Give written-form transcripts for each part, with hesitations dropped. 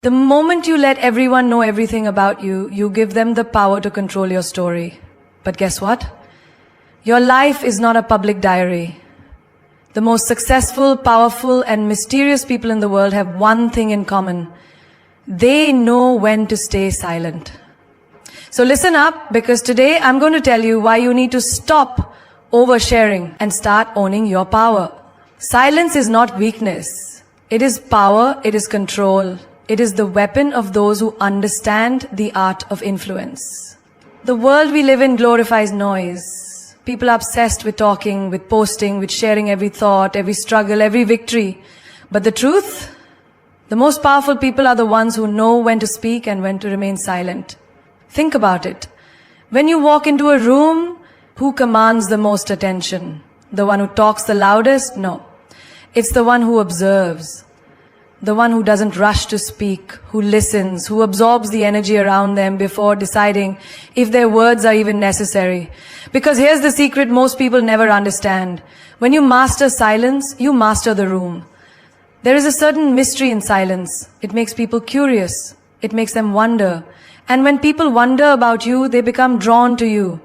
The moment you let everyone know everything about you, you give them the power to control your story. But guess what? Your life is not a public diary. The most successful, powerful, and mysterious people in the world have one thing in common. They know when to stay silent. So listen up, because today I'm going to tell you why you need to stop oversharing and start owning your power. Silence is not weakness. It is power, it is control. It is the weapon of those who understand the art of influence. The world we live in glorifies noise. People are obsessed with talking, with posting, with sharing every thought, every struggle, every victory. But the truth? The most powerful people are the ones who know when to speak and when to remain silent. Think about it. When you walk into a room, who commands the most attention? The one who talks the loudest? No. It's the one who observes. The one who doesn't rush to speak, who listens, who absorbs the energy around them before deciding if their words are even necessary. Because here's the secret most people never understand. When you master silence, you master the room. There is a certain mystery in silence. It makes people curious. It makes them wonder. And when people wonder about you, they become drawn to you.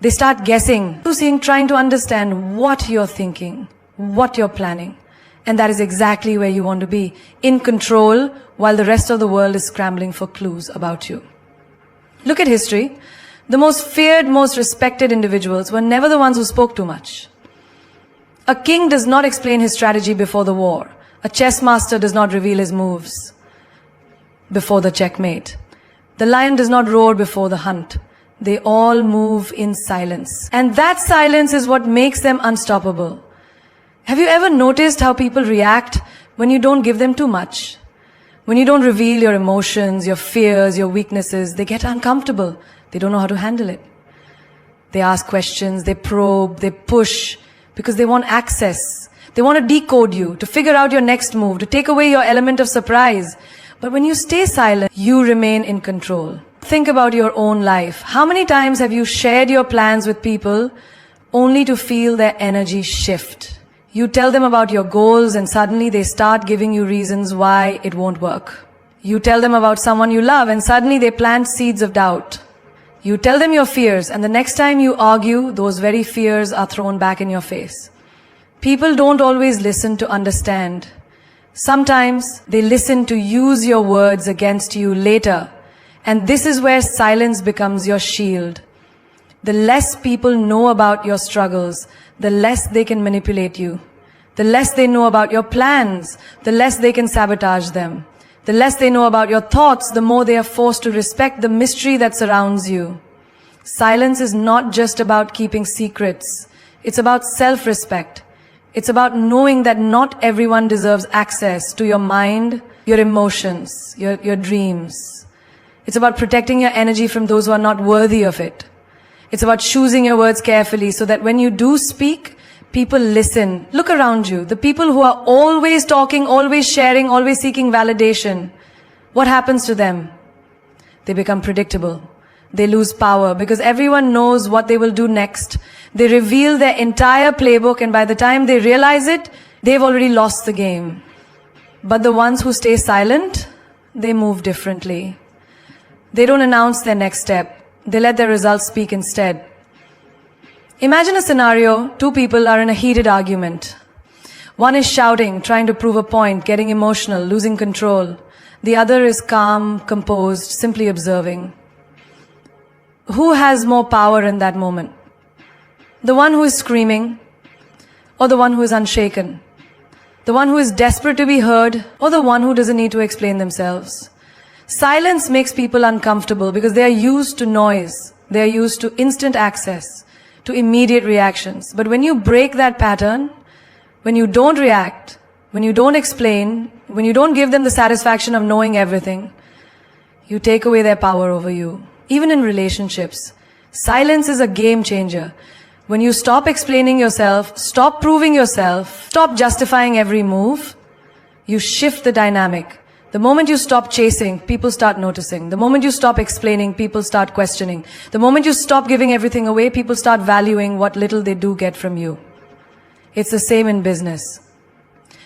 They start guessing, trying to understand what you're thinking, what you're planning. And that is exactly where you want to be, in control, while the rest of the world is scrambling for clues about you. Look at history. The most feared, most respected individuals were never the ones who spoke too much. A king does not explain his strategy before the war. A chess master does not reveal his moves before the checkmate. The lion does not roar before the hunt. They all move in silence. And that silence is what makes them unstoppable. Have you ever noticed how people react when you don't give them too much? When you don't reveal your emotions, your fears, your weaknesses, they get uncomfortable. They don't know how to handle it. They ask questions, they probe, they push, because they want access. They want to decode you, to figure out your next move, to take away your element of surprise. But when you stay silent, you remain in control. Think about your own life. How many times have you shared your plans with people only to feel their energy shift? You tell them about your goals and suddenly they start giving you reasons why it won't work. You tell them about someone you love and suddenly they plant seeds of doubt. You tell them your fears and the next time you argue, those very fears are thrown back in your face. People don't always listen to understand. Sometimes they listen to use your words against you later. And this is where silence becomes your shield. The less people know about your struggles, the less they can manipulate you. The less they know about your plans, the less they can sabotage them. The less they know about your thoughts, the more they are forced to respect the mystery that surrounds you. Silence is not just about keeping secrets. It's about self-respect. It's about knowing that not everyone deserves access to your mind, your emotions, your dreams. It's about protecting your energy from those who are not worthy of it. It's about choosing your words carefully so that when you do speak, people listen. Look around you. The people who are always talking, always sharing, always seeking validation, what happens to them? They become predictable. They lose power because everyone knows what they will do next. They reveal their entire playbook and by the time they realize it, they've already lost the game. But the ones who stay silent, they move differently. They don't announce their next step. They let their results speak instead. Imagine a scenario, two people are in a heated argument. One is shouting, trying to prove a point, getting emotional, losing control. The other is calm, composed, simply observing. Who has more power in that moment? The one who is screaming or the one who is unshaken? The one who is desperate to be heard or the one who doesn't need to explain themselves? Silence makes people uncomfortable because they are used to noise. They are used to instant access, to immediate reactions. But when you break that pattern, when you don't react, when you don't explain, when you don't give them the satisfaction of knowing everything, you take away their power over you. Even in relationships, silence is a game changer. When you stop explaining yourself, stop proving yourself, stop justifying every move, you shift the dynamic. The moment you stop chasing, people start noticing. The moment you stop explaining, people start questioning. The moment you stop giving everything away, people start valuing what little they do get from you. It's the same in business.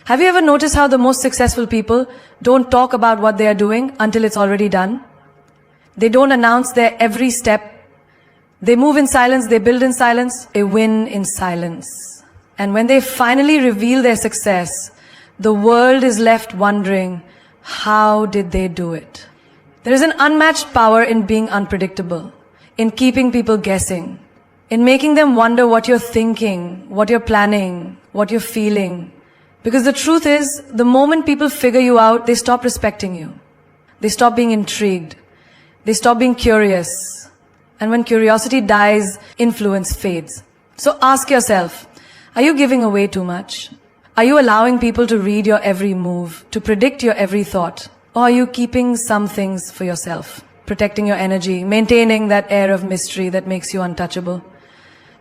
Have you ever noticed how the most successful people don't talk about what they are doing until it's already done? They don't announce their every step. They move in silence, they build in silence, they win in silence. And when they finally reveal their success, the world is left wondering, how did they do it? There is an unmatched power in being unpredictable, in keeping people guessing, in making them wonder what you're thinking, what you're planning, what you're feeling. Because the truth is, the moment people figure you out, they stop respecting you. They stop being intrigued. They stop being curious. And when curiosity dies, influence fades. So ask yourself, are you giving away too much? Are you allowing people to read your every move, to predict your every thought? Or are you keeping some things for yourself, protecting your energy, maintaining that air of mystery that makes you untouchable?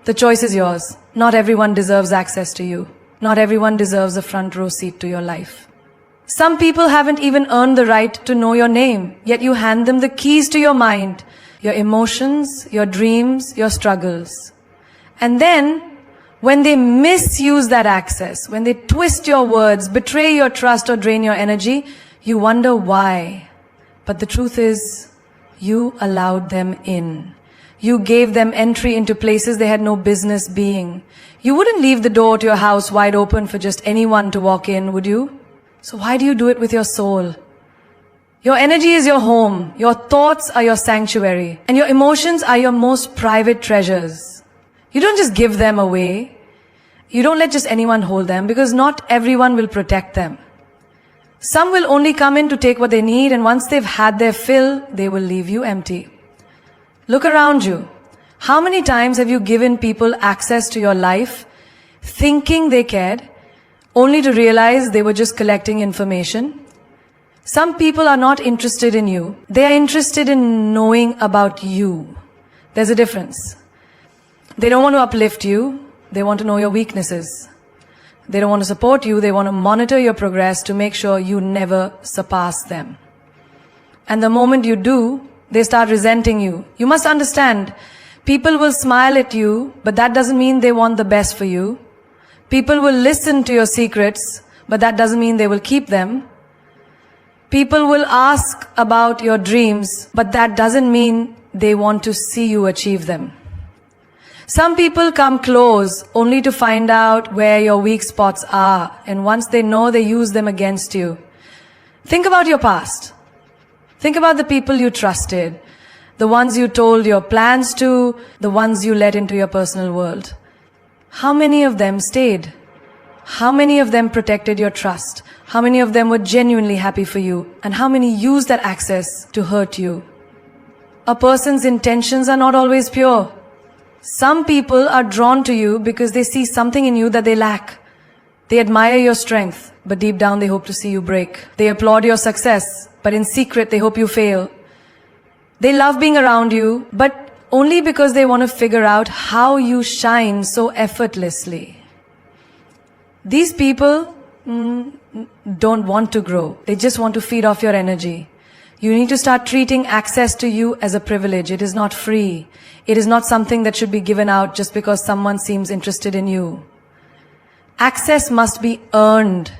The choice is yours. Not everyone deserves access to you. Not everyone deserves a front row seat to your life. Some people haven't even earned the right to know your name, yet you hand them the keys to your mind, your emotions, your dreams, your struggles. And then, when they misuse that access, when they twist your words, betray your trust or drain your energy, you wonder why. But the truth is, you allowed them in. You gave them entry into places they had no business being. You wouldn't leave the door to your house wide open for just anyone to walk in, would you? So why do you do it with your soul? Your energy is your home. Your thoughts are your sanctuary. And your emotions are your most private treasures. You don't just give them away. You don't let just anyone hold them, because not everyone will protect them. Some will only come in to take what they need, and once they've had their fill, they will leave you empty. Look around you. How many times have you given people access to your life, thinking they cared, only to realize they were just collecting information? Some people are not interested in you. They are interested in knowing about you. There's a difference. They don't want to uplift you. They want to know your weaknesses. They don't want to support you. They want to monitor your progress to make sure you never surpass them. And the moment you do, they start resenting you. You must understand, people will smile at you, but that doesn't mean they want the best for you. People will listen to your secrets, but that doesn't mean they will keep them. People will ask about your dreams, but that doesn't mean they want to see you achieve them. Some people come close only to find out where your weak spots are, and once they know, they use them against you. Think about your past. Think about the people you trusted, the ones you told your plans to, the ones you let into your personal world. How many of them stayed? How many of them protected your trust? How many of them were genuinely happy for you? And how many used that access to hurt you? A person's intentions are not always pure. Some people are drawn to you because they see something in you that they lack. They admire your strength, but deep down they hope to see you break. They applaud your success, but in secret they hope you fail. They love being around you, but only because they want to figure out how you shine so effortlessly. These people don't want to grow. They just want to feed off your energy. You need to start treating access to you as a privilege. It is not free. It is not something that should be given out just because someone seems interested in you. Access must be earned.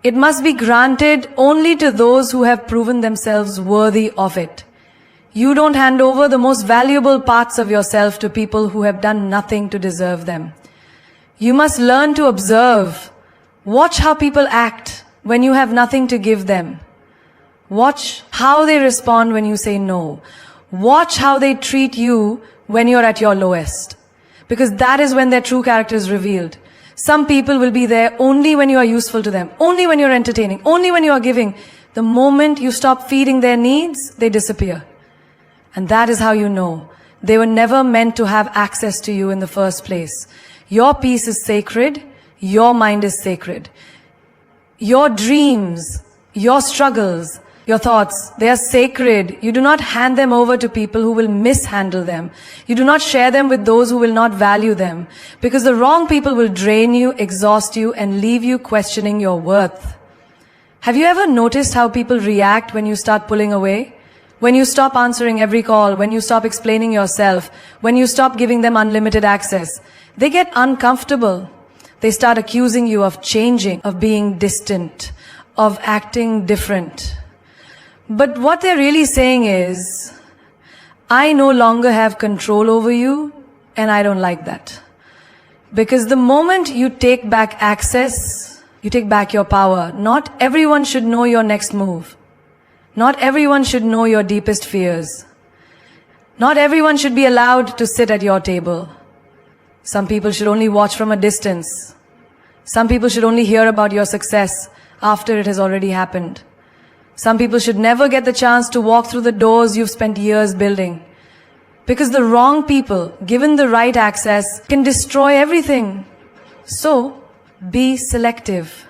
It must be granted only to those who have proven themselves worthy of it. You don't hand over the most valuable parts of yourself to people who have done nothing to deserve them. You must learn to observe. Watch how people act when you have nothing to give them. Watch how they respond when you say no. Watch how they treat you when you're at your lowest. Because that is when their true character is revealed. Some people will be there only when you are useful to them, only when you're entertaining, only when you are giving. The moment you stop feeding their needs, they disappear. And that is how you know they were never meant to have access to you in the first place. Your peace is sacred. Your mind is sacred. Your dreams, your struggles, your thoughts, they are sacred. You do not hand them over to people who will mishandle them. You do not share them with those who will not value them. Because the wrong people will drain you, exhaust you, and leave you questioning your worth. Have you ever noticed how people react when you start pulling away? When you stop answering every call, when you stop explaining yourself, when you stop giving them unlimited access, they get uncomfortable. They start accusing you of changing, of being distant, of acting different. But what they're really saying is, I no longer have control over you, and I don't like that. Because the moment you take back access, you take back your power. Not everyone should know your next move. Not everyone should know your deepest fears. Not everyone should be allowed to sit at your table. Some people should only watch from a distance. Some people should only hear about your success after it has already happened. Some people should never get the chance to walk through the doors you've spent years building. Because the wrong people, given the right access, can destroy everything. So, be selective.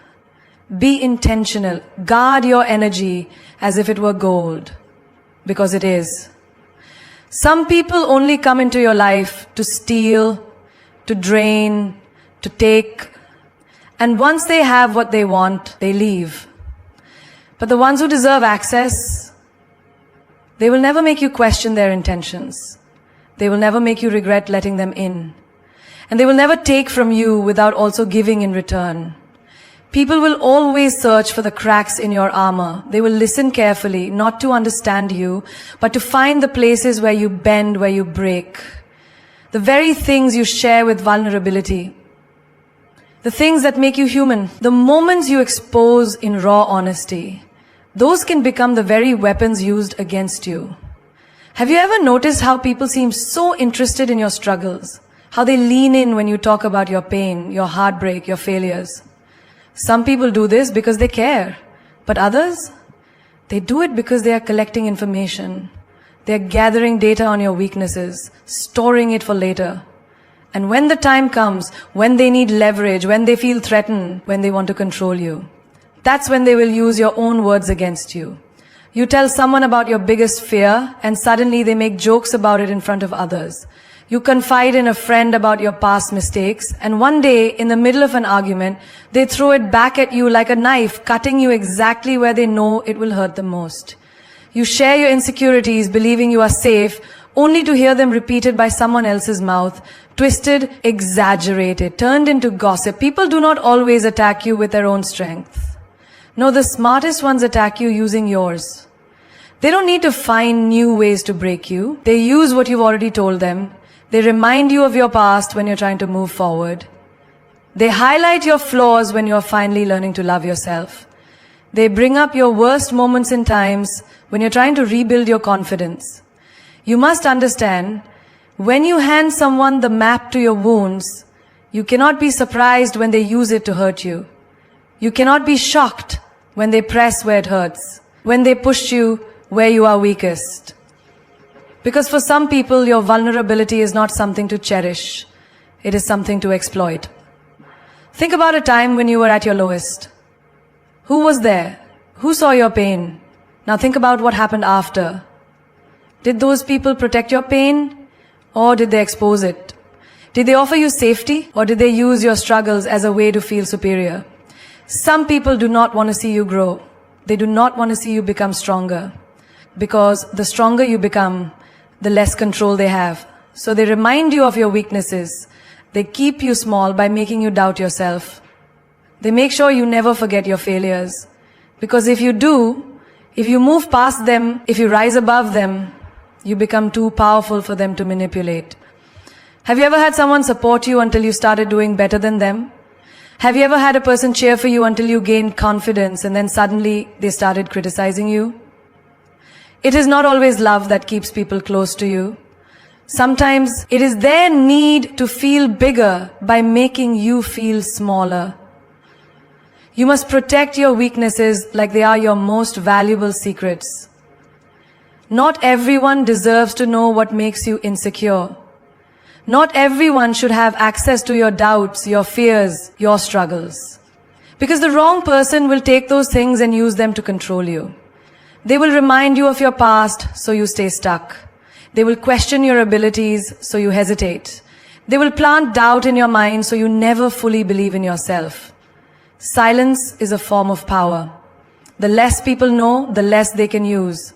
Be intentional. Guard your energy as if it were gold. Because it is. Some people only come into your life to steal, to drain, to take. And once they have what they want, they leave. But the ones who deserve access, they will never make you question their intentions. They will never make you regret letting them in. And they will never take from you without also giving in return. People will always search for the cracks in your armor. They will listen carefully, not to understand you, but to find the places where you bend, where you break. The very things you share with vulnerability. The things that make you human. The moments you expose in raw honesty. Those can become the very weapons used against you. Have you ever noticed how people seem so interested in your struggles? How they lean in when you talk about your pain, your heartbreak, your failures? Some people do this because they care. But others? They do it because they are collecting information. They are gathering data on your weaknesses, storing it for later. And when the time comes, when they need leverage, when they feel threatened, when they want to control you, that's when they will use your own words against you. You tell someone about your biggest fear, and suddenly they make jokes about it in front of others. You confide in a friend about your past mistakes, and one day, in the middle of an argument, they throw it back at you like a knife, cutting you exactly where they know it will hurt the most. You share your insecurities, believing you are safe, only to hear them repeated by someone else's mouth, twisted, exaggerated, turned into gossip. People do not always attack you with their own strength. No, the smartest ones attack you using yours. They don't need to find new ways to break you. They use what you've already told them. They remind you of your past when you're trying to move forward. They highlight your flaws when you're finally learning to love yourself. They bring up your worst moments and times when you're trying to rebuild your confidence. You must understand, when you hand someone the map to your wounds, you cannot be surprised when they use it to hurt you. You cannot be shocked when they press where it hurts, when they push you where you are weakest. Because for some people, your vulnerability is not something to cherish. It is something to exploit. Think about a time when you were at your lowest. Who was there? Who saw your pain? Now think about what happened after. Did those people protect your pain, or did they expose it? Did they offer you safety, or did they use your struggles as a way to feel superior? Some people do not want to see you grow. They do not want to see you become stronger. Because the stronger you become, the less control they have. So they remind you of your weaknesses. They keep you small by making you doubt yourself. They make sure you never forget your failures. Because if you do, if you move past them, if you rise above them, you become too powerful for them to manipulate. Have you ever had someone support you until you started doing better than them? Have you ever had a person cheer for you until you gained confidence and then suddenly they started criticizing you? It is not always love that keeps people close to you. Sometimes it is their need to feel bigger by making you feel smaller. You must protect your weaknesses like they are your most valuable secrets. Not everyone deserves to know what makes you insecure. Not everyone should have access to your doubts, your fears, your struggles. Because the wrong person will take those things and use them to control you. They will remind you of your past, so you stay stuck. They will question your abilities, so you hesitate. They will plant doubt in your mind, so you never fully believe in yourself. Silence is a form of power. The less people know, the less they can use.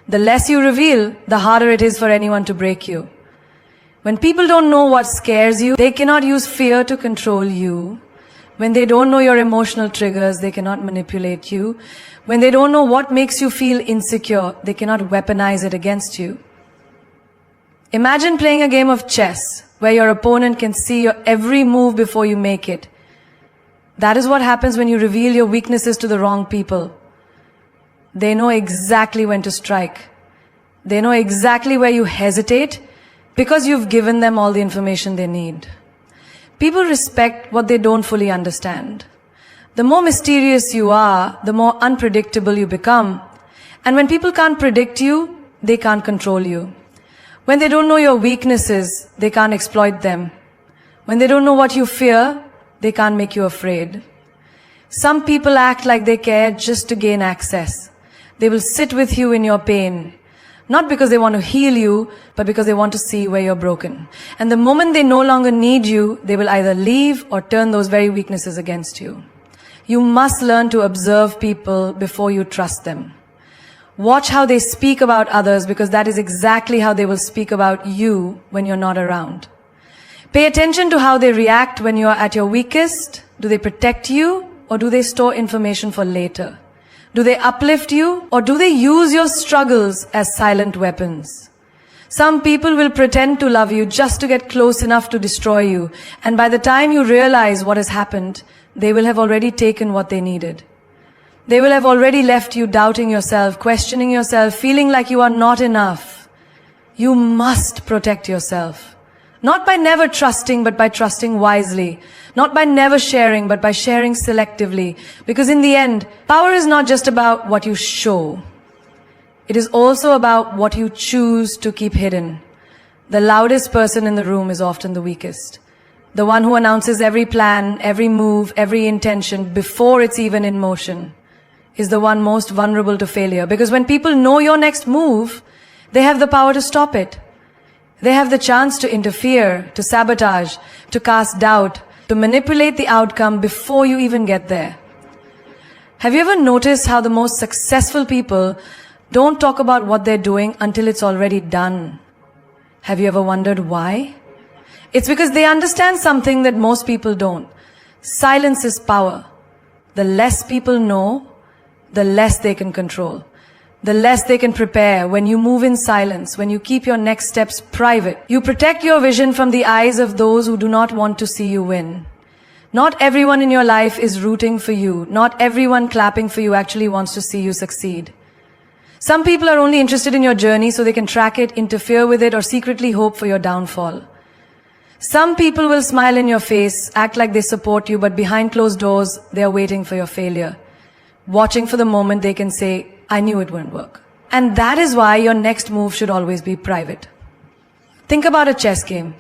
The less you reveal, the harder it is for anyone to break you. When people don't know what scares you, they cannot use fear to control you. When they don't know your emotional triggers, they cannot manipulate you. When they don't know what makes you feel insecure, they cannot weaponize it against you. Imagine playing a game of chess where your opponent can see your every move before you make it. That is what happens when you reveal your weaknesses to the wrong people. They know exactly when to strike. They know exactly where you hesitate because you've given them all the information they need. People respect what they don't fully understand. The more mysterious you are, the more unpredictable you become. And when people can't predict you, they can't control you. When they don't know your weaknesses, they can't exploit them. When they don't know what you fear, they can't make you afraid. Some people act like they care just to gain access. They will sit with you in your pain. Not because they want to heal you, but because they want to see where you're broken. And the moment they no longer need you, they will either leave or turn those very weaknesses against you. You must learn to observe people before you trust them. Watch how they speak about others, because that is exactly how they will speak about you when you're not around. Pay attention to how they react when you're at your weakest. Do they protect you, or do they store information for later? Do they uplift you, or do they use your struggles as silent weapons? Some people will pretend to love you just to get close enough to destroy you. And by the time you realize what has happened, they will have already taken what they needed. They will have already left you doubting yourself, questioning yourself, feeling like you are not enough. You must protect yourself. Not by never trusting, but by trusting wisely. Not by never sharing, but by sharing selectively. Because in the end, power is not just about what you show. It is also about what you choose to keep hidden. The loudest person in the room is often the weakest. The one who announces every plan, every move, every intention before it's even in motion is the one most vulnerable to failure. Because when people know your next move, they have the power to stop it. They have the chance to interfere, to sabotage, to cast doubt, to manipulate the outcome before you even get there. Have you ever noticed how the most successful people don't talk about what they're doing until it's already done? Have you ever wondered why? It's because they understand something that most people don't. Silence is power. The less people know, the less they can control. The less they can prepare. When you move in silence, when you keep your next steps private, you protect your vision from the eyes of those who do not want to see you win. Not everyone in your life is rooting for you. Not everyone clapping for you actually wants to see you succeed. Some people are only interested in your journey so they can track it, interfere with it, or secretly hope for your downfall. Some people will smile in your face, act like they support you, but behind closed doors, they are waiting for your failure. Watching for the moment they can say, I knew it wouldn't work. And that is why your next move should always be private. Think about a chess game.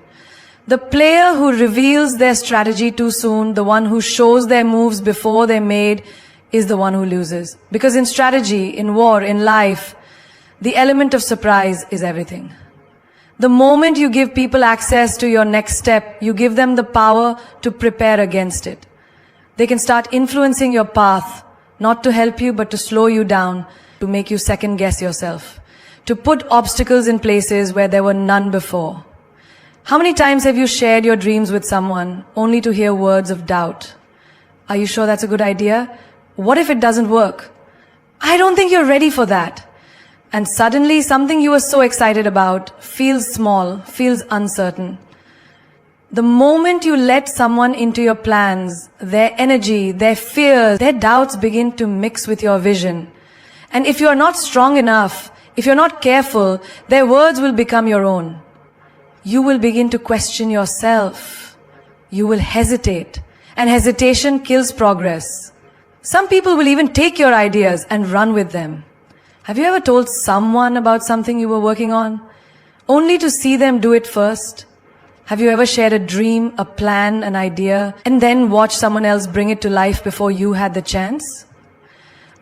The player who reveals their strategy too soon, the one who shows their moves before they're made, is the one who loses. Because in strategy, in war, in life, the element of surprise is everything. The moment you give people access to your next step, you give them the power to prepare against it. They can start influencing your path, not to help you, but to slow you down, to make you second guess yourself, to put obstacles in places where there were none before. How many times have you shared your dreams with someone only to hear words of doubt? Are you sure that's a good idea? What if it doesn't work? I don't think you're ready for that. And suddenly something you were so excited about feels small, feels uncertain. The moment you let someone into your plans, their energy, their fears, their doubts begin to mix with your vision. And if you are not strong enough, if you're not careful, their words will become your own. You will begin to question yourself. You will hesitate. And hesitation kills progress. Some people will even take your ideas and run with them. Have you ever told someone about something you were working on, only to see them do it first? Have you ever shared a dream, a plan, an idea, and then watched someone else bring it to life before you had the chance?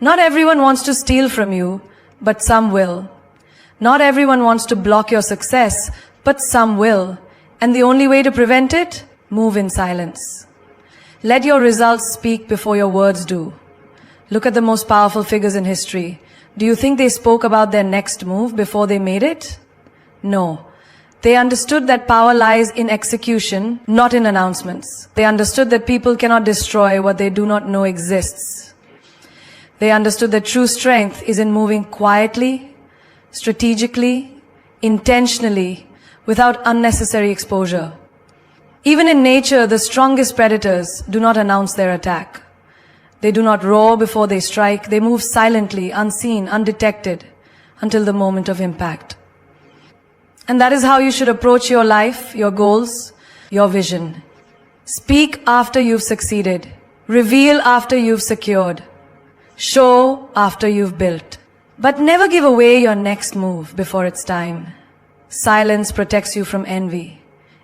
Not everyone wants to steal from you, but some will. Not everyone wants to block your success, but some will. And the only way to prevent it? Move in silence. Let your results speak before your words do. Look at the most powerful figures in history. Do you think they spoke about their next move before they made it? No. They understood that power lies in execution, not in announcements. They understood that people cannot destroy what they do not know exists. They understood that true strength is in moving quietly, strategically, intentionally, without unnecessary exposure. Even in nature, the strongest predators do not announce their attack. They do not roar before they strike. They move silently, unseen, undetected, until the moment of impact. And that is how you should approach your life, your goals, your vision. Speak after you've succeeded. Reveal after you've secured. Show after you've built. But never give away your next move before it's time. Silence protects you from envy.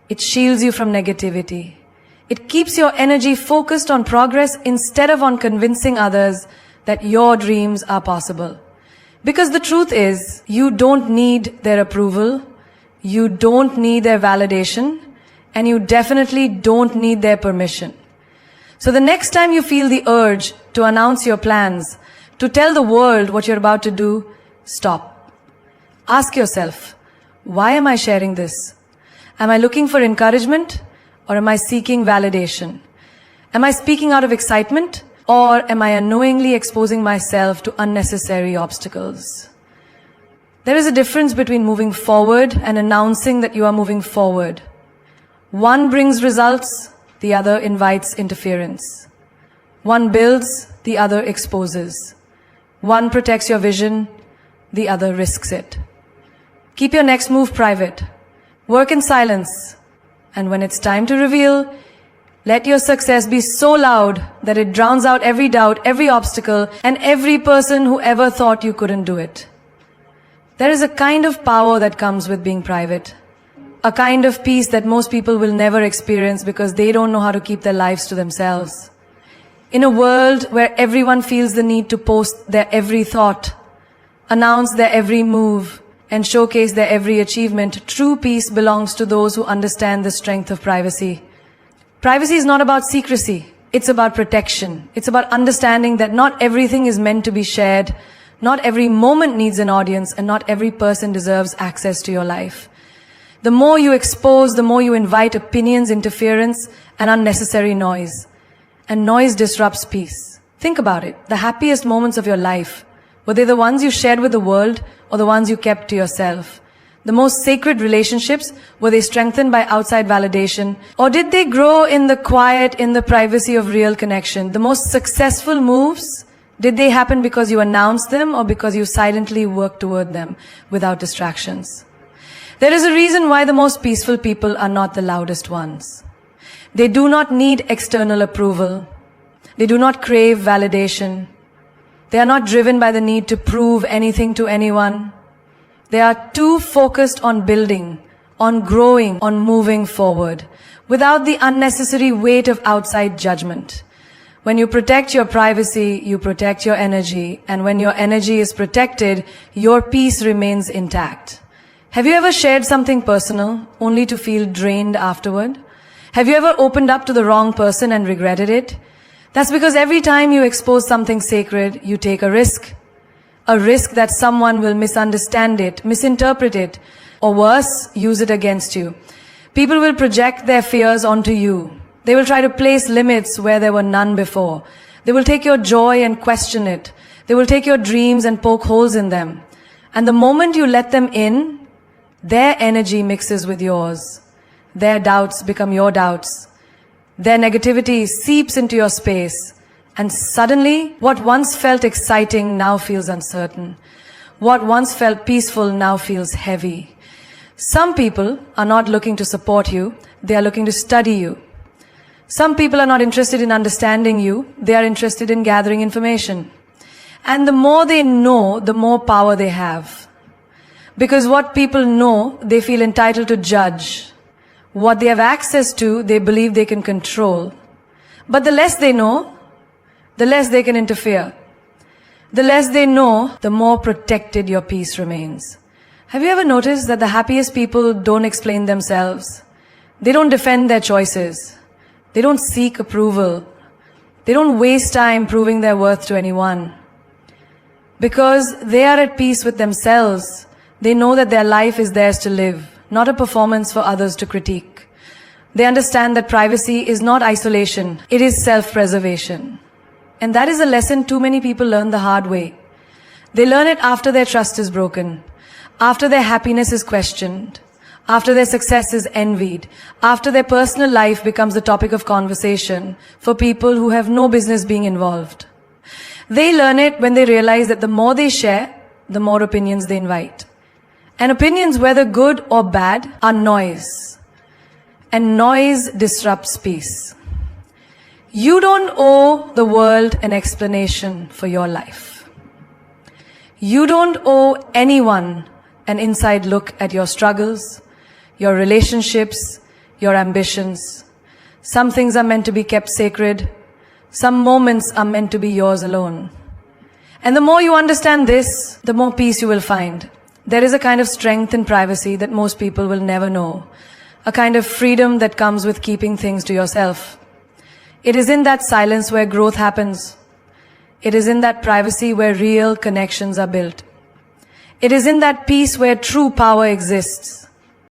It shields you from negativity. It keeps your energy focused on progress instead of on convincing others that your dreams are possible. Because the truth is, you don't need their approval, you don't need their validation, and you definitely don't need their permission. So the next time you feel the urge to announce your plans, to tell the world what you're about to do, stop. Ask yourself, why am I sharing this? Am I looking for encouragement or am I seeking validation? Am I speaking out of excitement or am I unknowingly exposing myself to unnecessary obstacles? There is a difference between moving forward and announcing that you are moving forward. One brings results, the other invites interference. One builds, the other exposes. One protects your vision, the other risks it. Keep your next move private. Work in silence. And when it's time to reveal, let your success be so loud that it drowns out every doubt, every obstacle, and every person who ever thought you couldn't do it. There is a kind of power that comes with being private. A kind of peace that most people will never experience because they don't know how to keep their lives to themselves. In a world where everyone feels the need to post their every thought, announce their every move, and showcase their every achievement, true peace belongs to those who understand the strength of privacy. Privacy is not about secrecy. It's about protection. It's about understanding that not everything is meant to be shared. Not every moment needs an audience, and not every person deserves access to your life. The more you expose, the more you invite opinions, interference, and unnecessary noise. And noise disrupts peace. Think about it. The happiest moments of your life, were they the ones you shared with the world or the ones you kept to yourself? The most sacred relationships, were they strengthened by outside validation? Or did they grow in the quiet, in the privacy of real connection? The most successful moves, did they happen because you announced them or because you silently worked toward them without distractions? There is a reason why the most peaceful people are not the loudest ones. They do not need external approval. They do not crave validation. They are not driven by the need to prove anything to anyone. They are too focused on building, on growing, on moving forward, without the unnecessary weight of outside judgment. When you protect your privacy, you protect your energy, and when your energy is protected, your peace remains intact. Have you ever shared something personal only to feel drained afterward? Have you ever opened up to the wrong person and regretted it? That's because every time you expose something sacred, you take a risk. A risk that someone will misunderstand it, misinterpret it, or worse, use it against you. People will project their fears onto you. They will try to place limits where there were none before. They will take your joy and question it. They will take your dreams and poke holes in them. And the moment you let them in, their energy mixes with yours. Their doubts become your doubts. Their negativity seeps into your space. And suddenly, what once felt exciting now feels uncertain. What once felt peaceful now feels heavy. Some people are not looking to support you. They are looking to study you. Some people are not interested in understanding you. They are interested in gathering information. And the more they know, the more power they have. Because what people know, they feel entitled to judge. What they have access to, they believe they can control. But the less they know, the less they can interfere. The less they know, the more protected your peace remains. Have you ever noticed that the happiest people don't explain themselves? They don't defend their choices. They don't seek approval. They don't waste time proving their worth to anyone. Because they are at peace with themselves, they know that their life is theirs to live. not a performance for others to critique. They understand that privacy is not isolation, it is self-preservation. And that is a lesson too many people learn the hard way. They learn it after their trust is broken, after their happiness is questioned, after their success is envied, after their personal life becomes the topic of conversation for people who have no business being involved. They learn it when they realize that the more they share, the more opinions they invite. And opinions, whether good or bad, are noise. And noise disrupts peace. You don't owe the world an explanation for your life. You don't owe anyone an inside look at your struggles, your relationships, your ambitions. Some things are meant to be kept sacred. Some moments are meant to be yours alone. And the more you understand this, the more peace you will find. There is a kind of strength in privacy that most people will never know. A kind of freedom that comes with keeping things to yourself. It is in that silence where growth happens. It is in that privacy where real connections are built. It is in that peace where true power exists.